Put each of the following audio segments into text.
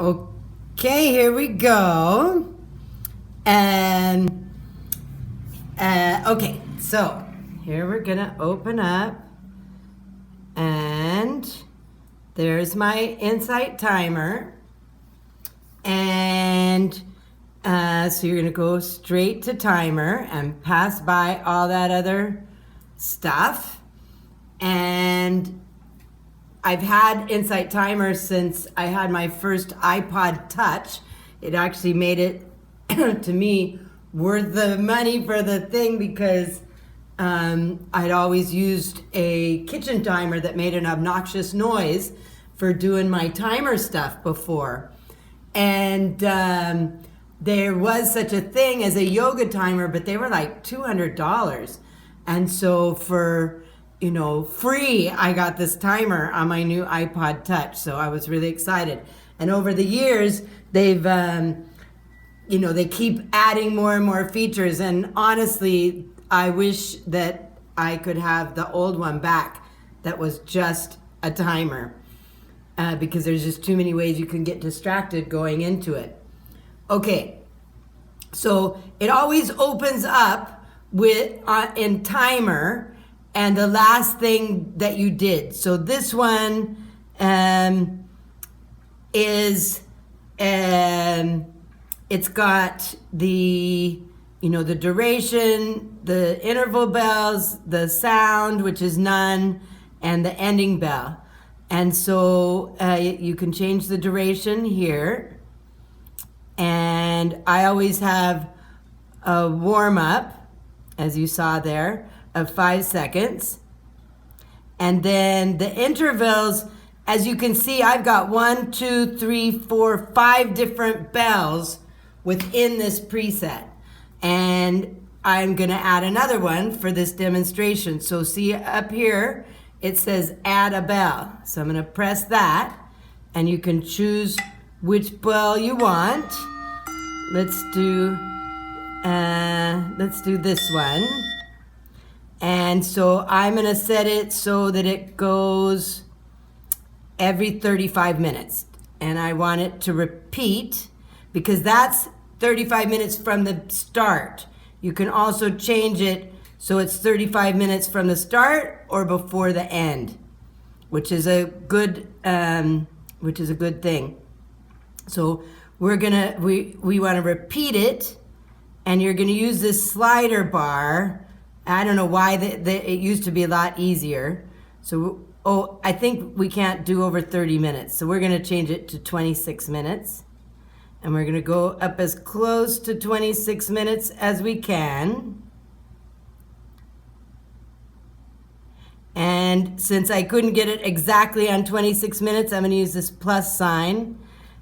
Okay, here we go. And okay, so here we're gonna open up, and there's my Insight timer. And so you're gonna go straight to timer and pass by all that other stuff. And I've had Insight Timer since I had my first iPod Touch. It actually made it, to me, worth the money for the thing because I'd always used a kitchen timer that made an obnoxious noise for doing my timer stuff before. And there was such a thing as a yoga timer, but they were like $200. And so for free, I got this timer on my new iPod Touch. So I was really excited. And over the years, they've, they keep adding more and more features. And honestly, I wish that I could have the old one back that was just a timer because there's just too many ways you can get distracted going into it. Okay, so it always opens up with in timer and the last thing that you did. So this one is it's got the the duration, the interval bells, the sound, which is none, and the ending bell. And so you can change the duration here. And I always have a warm up, as you saw there, of 5 seconds. And then the intervals, as you can see, I've got 1, 2, 3, 4, 5 different bells within this preset. And I'm gonna add another one for this demonstration. So see up here, it says add a bell. So I'm gonna press that and you can choose which bell you want. Let's do this one. And so I'm gonna set it so that it goes every 35 minutes. And I want it to repeat because that's 35 minutes from the start. You can also change it so it's 35 minutes from the start or before the end, which is a good thing. So we want to repeat it, and you're going to use this slider bar. I don't know why it used to be a lot easier. So I think we can't do over 30 minutes. So we're going to change it to 26 minutes. And we're going to go up as close to 26 minutes as we can. And since I couldn't get it exactly on 26 minutes, I'm going to use this plus sign.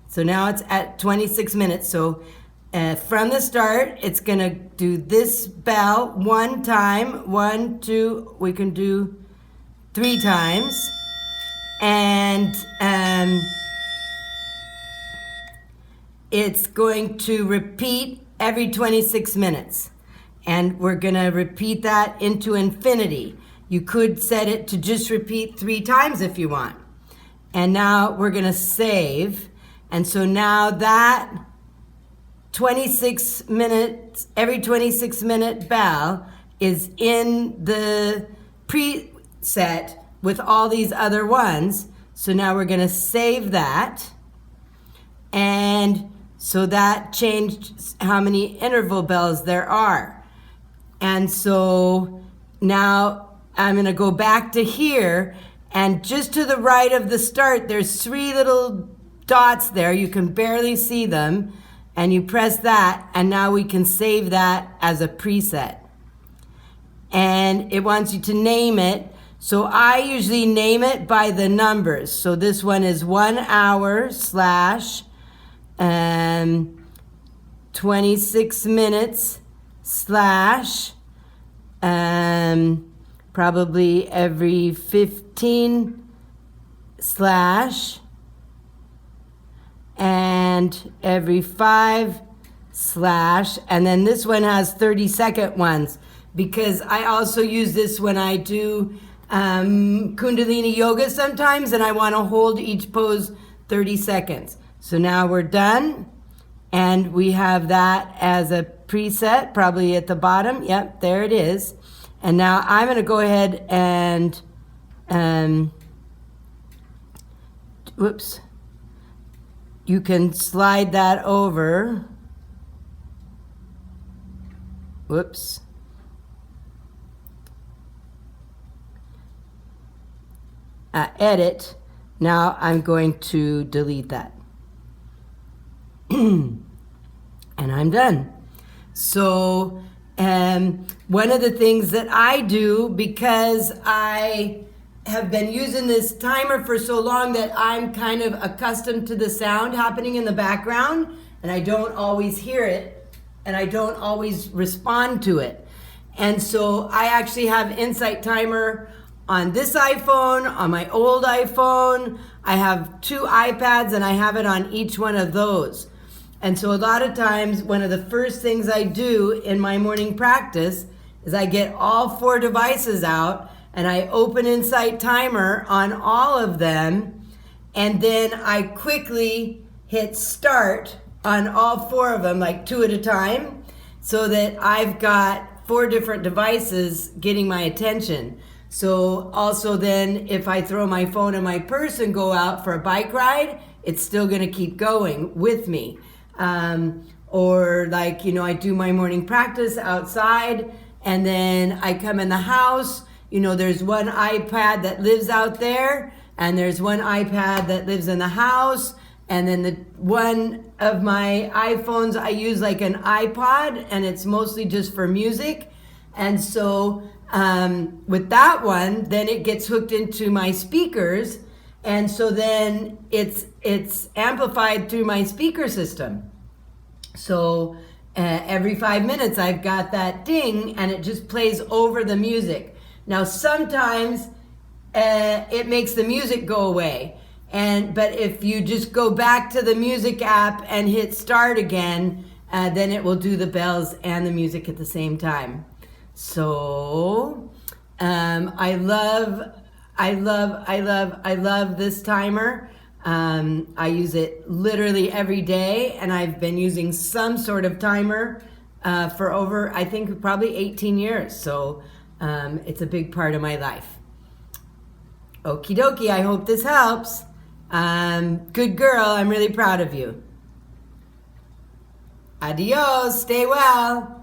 So now it's at 26 minutes. So from the start, it's going to do this bell one time, 1, 2, we can do 3 times. And it's going to repeat every 26 minutes. And we're going to repeat that into infinity. You could set it to just repeat 3 times if you want. And now we're going to save. And so now that 26 minutes, every 26 minute bell is in the preset with all these other ones. So now we're going to save that. And so that changed how many interval bells there are. And so now I'm going to go back to here, and just to the right of the start, there's 3 little dots there. You can barely see them, and you press that, and now we can save that as a preset. And it wants you to name it. So I usually name it by the numbers. So this one is 1 hour / 26 minutes / probably every 15 / and every 5 / and then this one has 30-second ones because I also use this when I do Kundalini yoga sometimes, and I want to hold each pose 30 seconds. So now we're done, and we have that as a preset, probably at the bottom. Yep, there it is. And now I'm going to go ahead and, whoops, you can slide that over. Whoops. Edit. Now I'm going to delete that. And I'm done. So one of the things that I do, because I have been using this timer for so long that I'm kind of accustomed to the sound happening in the background, and I don't always hear it, and I don't always respond to it. And so I actually have Insight Timer on this iPhone, on my old iPhone. I have 2 iPads, and I have it on each one of those. And so a lot of times, one of the first things I do in my morning practice is I get all 4 devices out and I open Insight Timer on all of them, and then I quickly hit start on all 4 of them, like 2 at a time, so that I've got 4 different devices getting my attention. So also then, if I throw my phone in my purse and go out for a bike ride, it's still gonna keep going with me. Or like, I do my morning practice outside, and then I come in the house, there's one iPad that lives out there, and there's one iPad that lives in the house, and then the one of my iPhones I use like an iPod, and it's mostly just for music. And so with that one, then it gets hooked into my speakers, and so then it's amplified through my speaker system. So every 5 minutes I've got that ding, and it just plays over the music. Now sometimes it makes the music go away, but if you just go back to the music app and hit start again, then it will do the bells and the music at the same time. So I love this timer. I use it literally every day, and I've been using some sort of timer for over, I think, probably 18 years. So it's a big part of my life. Okie dokie, I hope this helps. Good girl, I'm really proud of you. Adios, stay well.